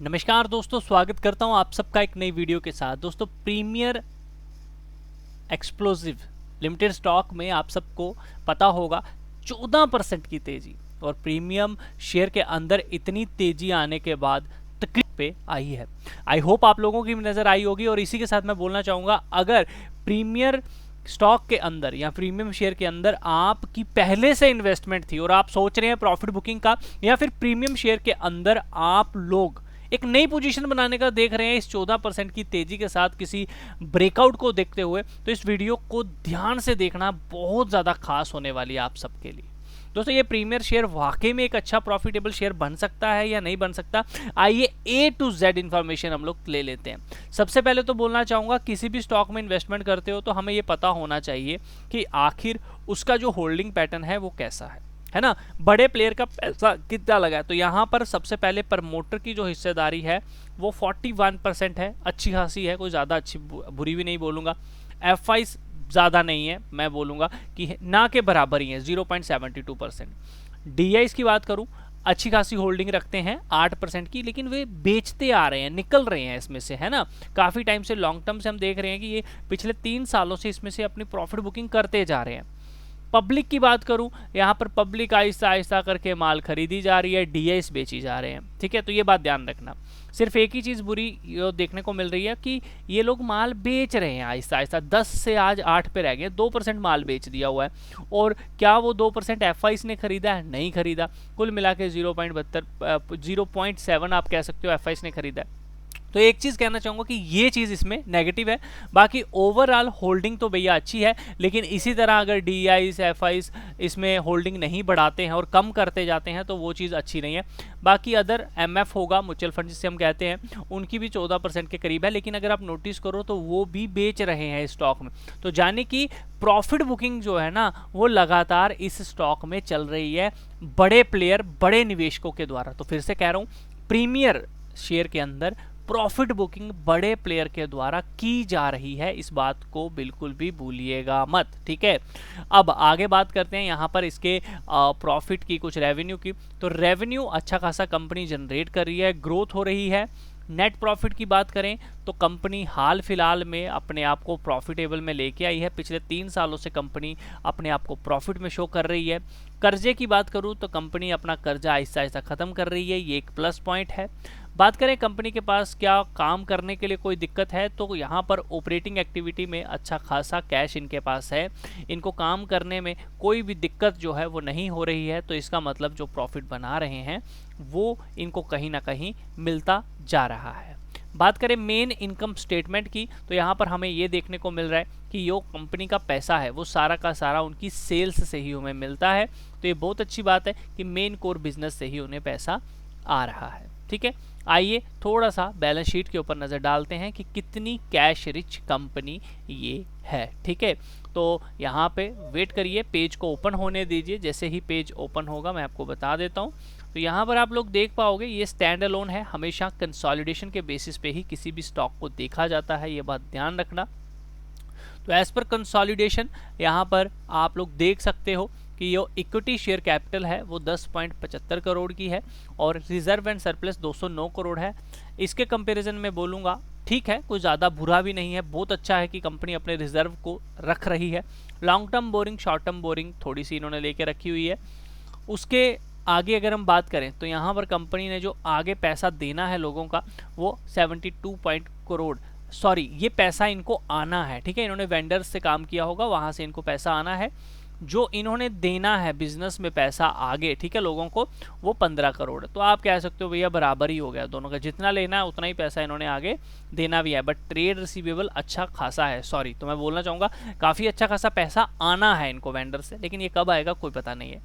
नमस्कार दोस्तों, स्वागत करता हूं आप सबका एक नई वीडियो के साथ। दोस्तों, प्रीमियर एक्सप्लोसिव लिमिटेड स्टॉक में आप सबको पता होगा 14% की तेजी, और प्रीमियम शेयर के अंदर इतनी तेजी आने के बाद तकरीब पे आई है। आई होप आप लोगों की भी नज़र आई होगी। और इसी के साथ मैं बोलना चाहूँगा, अगर प्रीमियर स्टॉक के अंदर या प्रीमियम शेयर के अंदर आपकी पहले से इन्वेस्टमेंट थी और आप सोच रहे हैं प्रॉफिट बुकिंग का, या फिर प्रीमियम शेयर के अंदर आप लोग एक नई पोजीशन बनाने का देख रहे हैं इस 14% की तेजी के साथ किसी ब्रेकआउट को देखते हुए, तो इस वीडियो को ध्यान से देखना बहुत ज़्यादा खास होने वाली है आप सबके लिए। दोस्तों, ये प्रीमियर शेयर वाकई में एक अच्छा प्रॉफिटेबल शेयर बन सकता है या नहीं बन सकता, आइए A to Z इन्फॉर्मेशन हम लोग ले लेते हैं। सबसे पहले तो बोलना चाहूँगा, किसी भी स्टॉक में इन्वेस्टमेंट करते हो तो हमें ये पता होना चाहिए कि आखिर उसका जो होल्डिंग पैटर्न है वो कैसा है ना। बड़े प्लेयर का पैसा कितना लगा है, तो यहाँ पर सबसे पहले प्रमोटर की जो हिस्सेदारी है वो 41% है। अच्छी खासी है, कोई ज़्यादा अच्छी बुरी भी नहीं बोलूँगा। FI ज़्यादा नहीं है, मैं बोलूँगा कि ना के बराबर ही है, 0.72%। DIs की बात करूँ, अच्छी खासी होल्डिंग रखते हैं 8% की, लेकिन वे बेचते आ रहे हैं, निकल रहे हैं इसमें से, है ना। काफ़ी टाइम से लॉन्ग टर्म से हम देख रहे हैं कि ये पिछले 3 सालों से इसमें से अपनी प्रॉफिट बुकिंग करते जा रहे हैं। पब्लिक की बात करूं, यहाँ पर पब्लिक आहिस्ता आहिस्ता करके माल खरीदी जा रही है, DIs बेची जा रहे हैं, ठीक है। तो ये बात ध्यान रखना। सिर्फ एक ही चीज़ बुरी देखने को मिल रही है कि ये लोग माल बेच रहे हैं आहिस्ता आहिस्ता। 10 से आज 8 पे रह गए, 2% माल बेच दिया हुआ है। और क्या वो 2% FIs ने खरीदा है? नहीं खरीदा। कुल मिला के 0.7 आप कह सकते हो FIs ने खरीदा है। तो एक चीज़ कहना चाहूँगा कि ये चीज़ इसमें नेगेटिव है। बाकी ओवरऑल होल्डिंग तो भैया अच्छी है, लेकिन इसी तरह अगर DIs FIs इसमें होल्डिंग नहीं बढ़ाते हैं और कम करते जाते हैं तो वो चीज़ अच्छी नहीं है। बाकी अदर MF होगा, म्यूचुअल फंड जिसे हम कहते हैं, उनकी भी 14% के करीब है, लेकिन अगर आप नोटिस करो तो वो भी बेच रहे हैं स्टॉक में। तो जाने की प्रॉफिट बुकिंग जो है ना, वो लगातार इस स्टॉक में चल रही है बड़े प्लेयर, बड़े निवेशकों के द्वारा। तो फिर से कह रहा हूँ, प्रीमियर शेयर के अंदर प्रॉफिट बुकिंग बड़े प्लेयर के द्वारा की जा रही है, इस बात को बिल्कुल भी भूलिएगा मत, ठीक है। अब आगे बात करते हैं यहाँ पर इसके प्रॉफिट की, कुछ रेवेन्यू की। तो रेवेन्यू अच्छा खासा कंपनी जनरेट कर रही है, ग्रोथ हो रही है। नेट प्रॉफिट की बात करें तो कंपनी हाल फिलहाल में अपने आप को प्रॉफिटेबल में लेके आई है। पिछले 3 सालों से कंपनी अपने आप को प्रॉफिट में शो कर रही है। कर्जे की बात करूं तो कंपनी अपना कर्जा आहिस्ता आहिस्ता ख़त्म कर रही है, ये एक प्लस पॉइंट है। बात करें कंपनी के पास क्या काम करने के लिए कोई दिक्कत है, तो यहाँ पर ऑपरेटिंग एक्टिविटी में अच्छा खासा कैश इनके पास है, इनको काम करने में कोई भी दिक्कत जो है वो नहीं हो रही है। तो इसका मतलब जो प्रॉफिट बना रहे हैं वो इनको कहीं ना कहीं मिलता जा रहा है। बात करें मेन इनकम स्टेटमेंट की, तो यहाँ पर हमें ये देखने को मिल रहा है कि जो कंपनी का पैसा है वो सारा का सारा उनकी सेल्स से ही हमें मिलता है। तो ये बहुत अच्छी बात है कि मेन कोर बिजनेस से ही उन्हें पैसा आ रहा है, ठीक है। आइए थोड़ा सा बैलेंस शीट के ऊपर नज़र डालते हैं कि कितनी कैश रिच कंपनी ये है, ठीक है। तो यहाँ पे वेट करिए, पेज को ओपन होने दीजिए। जैसे ही पेज ओपन होगा मैं आपको बता देता हूँ। तो यहाँ पर आप लोग देख पाओगे ये स्टैंड अलोन है, हमेशा कंसोलिडेशन के बेसिस पे ही किसी भी स्टॉक को देखा जाता है, ये बात ध्यान रखना। तो एज पर कंसोलिडेशन यहाँ पर आप लोग देख सकते हो कि जो इक्विटी शेयर कैपिटल है वो 10.75 करोड़ की है, और रिजर्व एंड सरप्लस 209 करोड़ है। इसके कंपैरिजन में बोलूँगा ठीक है, कोई ज़्यादा बुरा भी नहीं है, बहुत अच्छा है कि कंपनी अपने रिजर्व को रख रही है। Long term borrowing, short term borrowing थोड़ी सी इन्होंने लेके रखी हुई है। उसके आगे अगर हम बात करें तो यहाँ पर कंपनी ने जो आगे पैसा देना है लोगों का वो 72 करोड़, सॉरी ये पैसा इनको आना है, ठीक है। इन्होंने वेंडर्स से काम किया होगा, वहाँ से इनको पैसा आना है। जो इन्होंने देना है बिजनेस में पैसा आगे, ठीक है, लोगों को, वो 15 करोड़। तो आप कह सकते हो भैया बराबर ही हो गया दोनों का, जितना लेना है उतना ही पैसा इन्होंने आगे देना भी है। बट ट्रेड रिसीवेबल अच्छा खासा है, सॉरी, तो मैं बोलना चाहूँगा काफ़ी अच्छा खासा पैसा आना है इनको वेंडर से, लेकिन ये कब आएगा कोई पता नहीं है।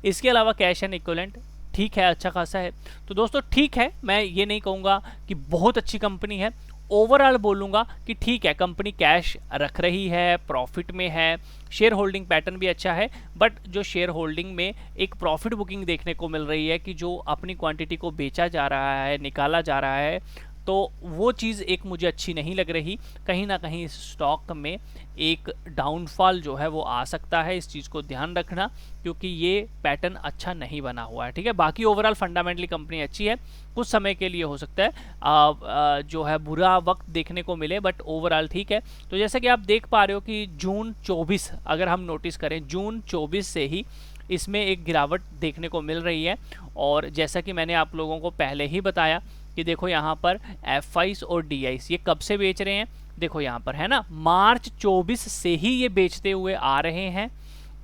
इसके अलावा कैश एंड इक्विवेलेंट ठीक है, अच्छा खासा है। तो दोस्तों ठीक है, मैं ये नहीं कहूँगा कि बहुत अच्छी कंपनी है, ओवरऑल बोलूँगा कि ठीक है, कंपनी कैश रख रही है, प्रॉफिट में है, शेयर होल्डिंग पैटर्न भी अच्छा है। बट जो शेयर होल्डिंग में एक प्रॉफिट बुकिंग देखने को मिल रही है कि जो अपनी क्वांटिटी को बेचा जा रहा है, निकाला जा रहा है, तो वो चीज़ एक मुझे अच्छी नहीं लग रही। कहीं ना कहीं इस स्टॉक में एक डाउनफॉल जो है वो आ सकता है, इस चीज़ को ध्यान रखना, क्योंकि ये पैटर्न अच्छा नहीं बना हुआ है। ठीक है, बाकी ओवरऑल फंडामेंटली कंपनी अच्छी है, कुछ समय के लिए हो सकता है जो है बुरा वक्त देखने को मिले, बट ओवरऑल ठीक है। तो जैसे कि आप देख पा रहे हो कि जून 24 अगर हम नोटिस करें, जून 24 से ही इसमें एक गिरावट देखने को मिल रही है। और जैसा कि मैंने आप लोगों को पहले ही बताया कि देखो यहाँ पर FIs और DIs ये कब से बेच रहे हैं, देखो यहाँ पर है ना, मार्च 24 से ही ये बेचते हुए आ रहे हैं।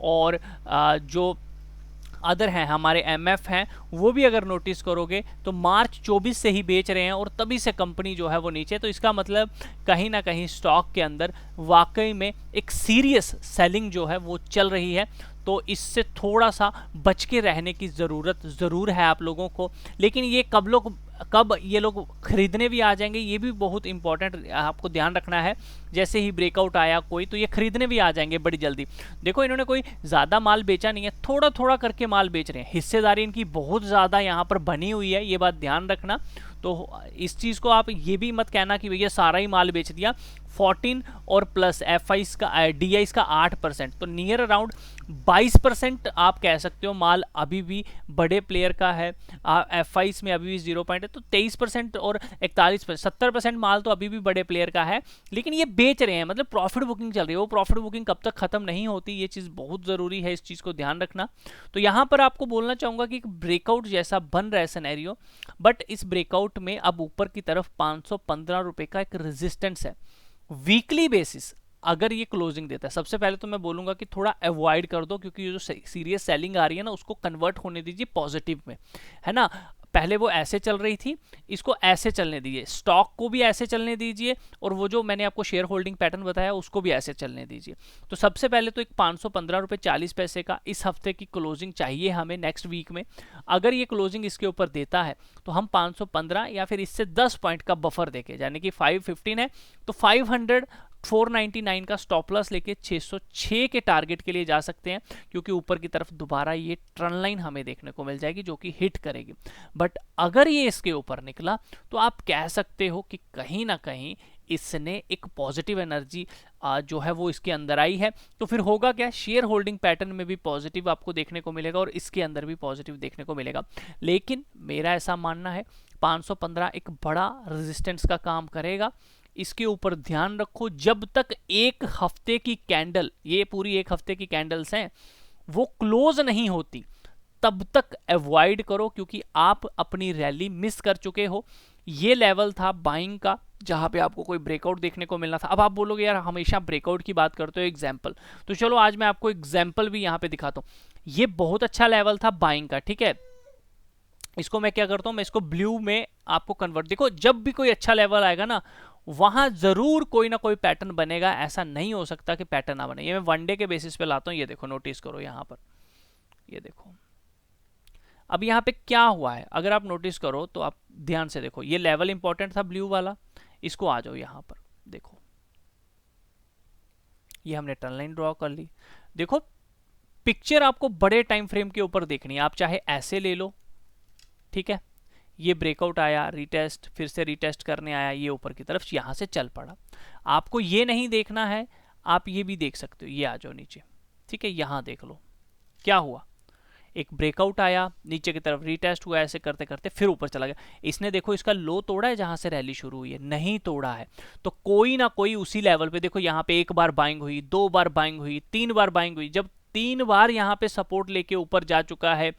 और जो अदर हैं हमारे MF हैं, वो भी अगर नोटिस करोगे तो मार्च 24 से ही बेच रहे हैं और तभी से कंपनी जो है वो नीचे। तो इसका मतलब कहीं ना कहीं स्टॉक के अंदर वाकई में एक सीरियस सेलिंग जो है वो चल रही है। तो इससे थोड़ा सा बच के रहने की ज़रूरत ज़रूर है आप लोगों को। लेकिन ये कब ये लोग खरीदने भी आ जाएंगे, ये भी बहुत इंपॉर्टेंट आपको ध्यान रखना है। जैसे ही ब्रेकआउट आया कोई, तो ये खरीदने भी आ जाएंगे बड़ी जल्दी। देखो इन्होंने कोई ज़्यादा माल बेचा नहीं है, थोड़ा थोड़ा करके माल बेच रहे हैं, हिस्सेदारी इनकी बहुत ज़्यादा यहाँ पर बनी हुई है, ये बात ध्यान रखना। तो इस चीज़ को आप ये भी मत कहना कि भैया सारा ही माल बेच दिया। 14 और प्लस FIs का DIs का 8%, तो नियर अराउंड 22% आप कह सकते हो माल अभी भी बड़े प्लेयर का है। FIs में अभी भी 0 पॉइंट है, तो 23% और 41%, 70% माल तो अभी भी बड़े प्लेयर का है। लेकिन ये बेच रहे हैं, मतलब प्रॉफिट बुकिंग चल रही है। वो प्रॉफिट बुकिंग कब तक खत्म नहीं होती, ये चीज़ बहुत ज़रूरी है, इस चीज़ को ध्यान रखना। तो यहाँ पर आपको बोलना चाहूँगा कि एक ब्रेकआउट जैसा बन रहा है सिनेरियो, बट इस ब्रेकआउट में अब ऊपर की तरफ 515 रुपये का एक रेजिस्टेंस है। वीकली बेसिस अगर ये क्लोजिंग देता है, सबसे पहले तो मैं बोलूंगा कि थोड़ा अवॉइड कर दो, क्योंकि ये जो सीरियस सेलिंग आ रही है ना, उसको कन्वर्ट होने दीजिए पॉजिटिव में, है ना। पहले वो ऐसे चल रही थी, इसको ऐसे चलने दीजिए, स्टॉक को भी ऐसे चलने दीजिए, और वो जो मैंने आपको शेयर होल्डिंग पैटर्न बताया उसको भी ऐसे चलने दीजिए। तो सबसे पहले तो एक 515 रुपये 40 पैसे का इस हफ्ते की क्लोजिंग चाहिए हमें नेक्स्ट वीक में। अगर ये क्लोजिंग इसके ऊपर देता है तो हम 515 या फिर इससे 10 पॉइंट का बफर देके, यानी कि 515 है तो 499 का स्टॉप लॉस लेके 606 के टारगेट के लिए जा सकते हैं, क्योंकि ऊपर की तरफ दोबारा ये ट्रेंड लाइन हमें देखने को मिल जाएगी जो कि हिट करेगी। बट अगर ये इसके ऊपर निकला तो आप कह सकते हो कि कहीं ना कहीं इसने एक पॉजिटिव एनर्जी जो है वो इसके अंदर आई है। तो फिर होगा क्या, शेयर होल्डिंग पैटर्न में भी पॉजिटिव आपको देखने को मिलेगा और इसके अंदर भी पॉजिटिव देखने को मिलेगा। लेकिन मेरा ऐसा मानना है 515 एक बड़ा रेजिस्टेंस का काम करेगा, इसके ऊपर ध्यान रखो। जब तक एक हफ्ते की कैंडल, ये पूरी एक हफ्ते की कैंडल्स हैं, वो क्लोज नहीं होती तब तक अवॉइड करो, क्योंकि आप अपनी रैली मिस कर चुके हो। ये लेवल था बाइंग का जहां पे आपको कोई ब्रेकआउट देखने को मिलना था। अब आप बोलोगे यार हमेशा ब्रेकआउट की बात करते हो, एग्जाम्पल, तो चलो आज मैं आपको एग्जाम्पल भी यहां पे दिखाता हूं। ये बहुत अच्छा लेवल था बाइंग का, ठीक है। इसको मैं क्या करता हूं, मैं इसको ब्लू में आपको कन्वर्ट, देखो जब भी कोई अच्छा लेवल आएगा ना, वहां जरूर कोई ना कोई पैटर्न बनेगा, ऐसा नहीं हो सकता कि पैटर्न ना बने। ये मैं वनडे के बेसिस पे लाता हूं, ये देखो नोटिस करो यहां पर, ये देखो अब यहाँ पे क्या हुआ है। अगर आप नोटिस करो तो आप ध्यान से देखो, ये लेवल इंपॉर्टेंट था ब्लू वाला, इसको आ जाओ यहाँ पर देखो, ये हमने टर्न लाइन ड्रॉ कर ली। देखो पिक्चर आपको बड़े टाइम फ्रेम के ऊपर देखनी है, आप चाहे ऐसे ले लो, ठीक है। ये ब्रेकआउट आया, रीटेस्ट, फिर से रीटेस्ट करने आया, ये ऊपर की तरफ यहां से चल पड़ा। आपको ये नहीं देखना है, आप ये भी देख सकते हो, ये आ जाओ नीचे, ठीक है। यहां देख लो क्या हुआ, एक ब्रेकआउट आया, नीचे की तरफ रीटेस्ट हुआ, ऐसे करते करते फिर ऊपर चला गया। इसने देखो इसका लो तोड़ा है जहां से रैली शुरू हुई है, नहीं तोड़ा है। तो कोई ना कोई उसी लेवल पे देखो, यहाँ पे एक बार बाइंग हुई, 2 बार बाइंग हुई, 3 बार बाइंग हुई। जब 3 बार यहाँ पे सपोर्ट लेके ऊपर जा चुका है,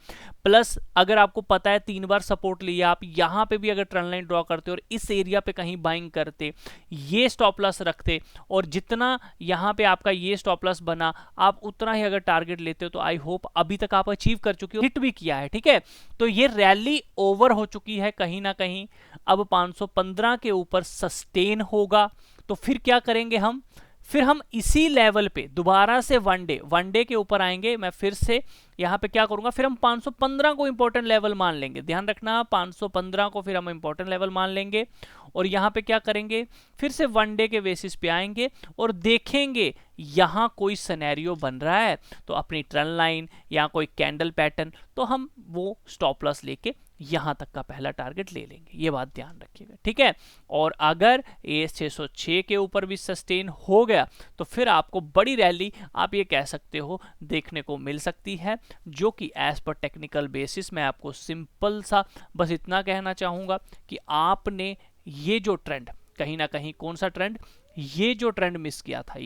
प्लस अगर आपको पता है 3 बार सपोर्ट लिया, आप यहाँ पे भी अगर ट्रेंड लाइन ड्रॉ करते और इस एरिया पे कहीं बाइंग करते, ये स्टॉप लॉस रखते, और जितना यहाँ पे आपका ये स्टॉप लॉस बना, आप उतना ही अगर टारगेट लेते हो, तो आई होप अभी तक आप अचीव कर चुके हो, हिट भी किया है, ठीक है। तो ये रैली ओवर हो चुकी है कहीं ना कहीं, अब 515 के ऊपर सस्टेन होगा। तो फिर क्या करेंगे हम, फिर हम इसी लेवल पे दोबारा से वनडे के ऊपर आएंगे। मैं फिर से यहाँ पे क्या करूंगा, फिर हम 515 को इंपॉर्टेंट लेवल मान लेंगे, ध्यान रखना 515 को फिर हम इंपॉर्टेंट लेवल मान लेंगे। और यहाँ पे क्या करेंगे, फिर से वनडे के बेसिस पे आएंगे और देखेंगे यहाँ कोई सिनेरियो बन रहा है तो अपनी ट्रेंड लाइन या कोई कैंडल पैटर्न, तो हम वो स्टॉप लॉस लेके यहां तक का पहला टारगेट ले लेंगे, ये बात ध्यान रखिएगा, ठीक है। और अगर AS 606 के ऊपर भी सस्टेन हो गया तो फिर आपको बड़ी रैली आप ये कह सकते हो देखने को मिल सकती है, जो कि एज पर टेक्निकल बेसिस मैं आपको सिंपल सा बस इतना कहना चाहूंगा कि आपने ये जो ट्रेंड कहीं ना कहीं, कौन सा ट्रेंड, ये जो ट्रेंड मिस किया था,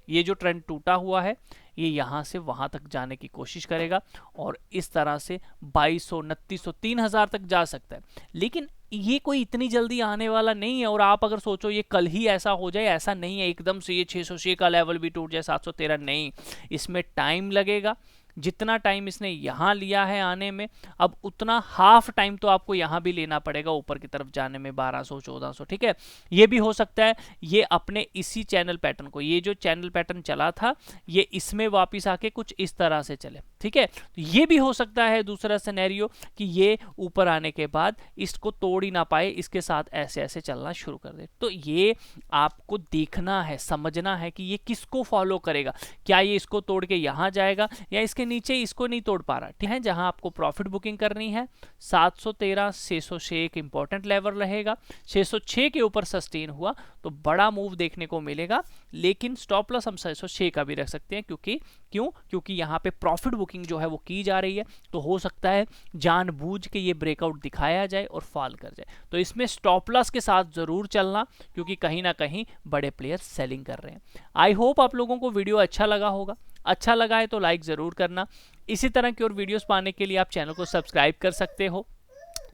ये जो ट्रेंड टूटा हुआ है, ये यहां से वहां तक जाने की कोशिश करेगा और इस तरह से 2200, 2900, 3000 तक जा सकता है। लेकिन ये कोई इतनी जल्दी आने वाला नहीं है। और आप अगर सोचो ये कल ही ऐसा हो जाए, ऐसा नहीं है एकदम से ये 606 का लेवल भी टूट जाए, 713 नहीं, इसमें टाइम लगेगा। जितना टाइम इसने यहाँ लिया है आने में, अब उतना हाफ टाइम तो आपको यहाँ भी लेना पड़ेगा ऊपर की तरफ जाने में, 1200, 1400, ठीक है। ये भी हो सकता है ये अपने इसी चैनल पैटर्न को, ये जो चैनल पैटर्न चला था, ये इसमें वापस आके कुछ इस तरह से चले, ठीक है। तो ये भी हो सकता है दूसरा सिनेरियो कि ये ऊपर आने के बाद इसको तोड़ ही ना पाए, इसके साथ ऐसे ऐसे चलना शुरू कर दे। तो ये आपको देखना है, समझना है कि ये किसको फॉलो करेगा, क्या ये इसको तोड़ के यहाँ जाएगा या इसके नीचे इसको नहीं तोड़ पा रहा, ठीक है। जहां आपको प्रॉफिट बुकिंग करनी है 713, 606 एक इंपॉर्टेंट लेवल रहेगा। 606 के ऊपर सस्टेन हुआ तो बड़ा मूव देखने को मिलेगा, लेकिन स्टॉप लॉस हम 606 का भी रख सकते हैं, क्योंकि यहाँ पे प्रॉफिट बुकिंग जो है वो की जा रही है, तो हो सकता है जानबूझ के ये ब्रेकआउट दिखाया जाए और फॉल कर जाए। तो इसमें स्टॉप लॉस के साथ जरूर चलना, क्योंकि कहीं ना कहीं बड़े प्लेयर सेलिंग कर रहे हैं। आई होप आप लोगों को वीडियो अच्छा लगा होगा। अच्छा लगा है तो लाइक ज़रूर करना। इसी तरह की और वीडियोस पाने के लिए आप चैनल को सब्सक्राइब कर सकते हो,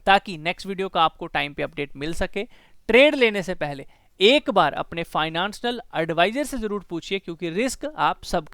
ताकि नेक्स्ट वीडियो का आपको टाइम पे अपडेट मिल सके। ट्रेड लेने से पहले एक बार अपने फाइनेंशियल एडवाइजर से ज़रूर पूछिए, क्योंकि रिस्क आप सब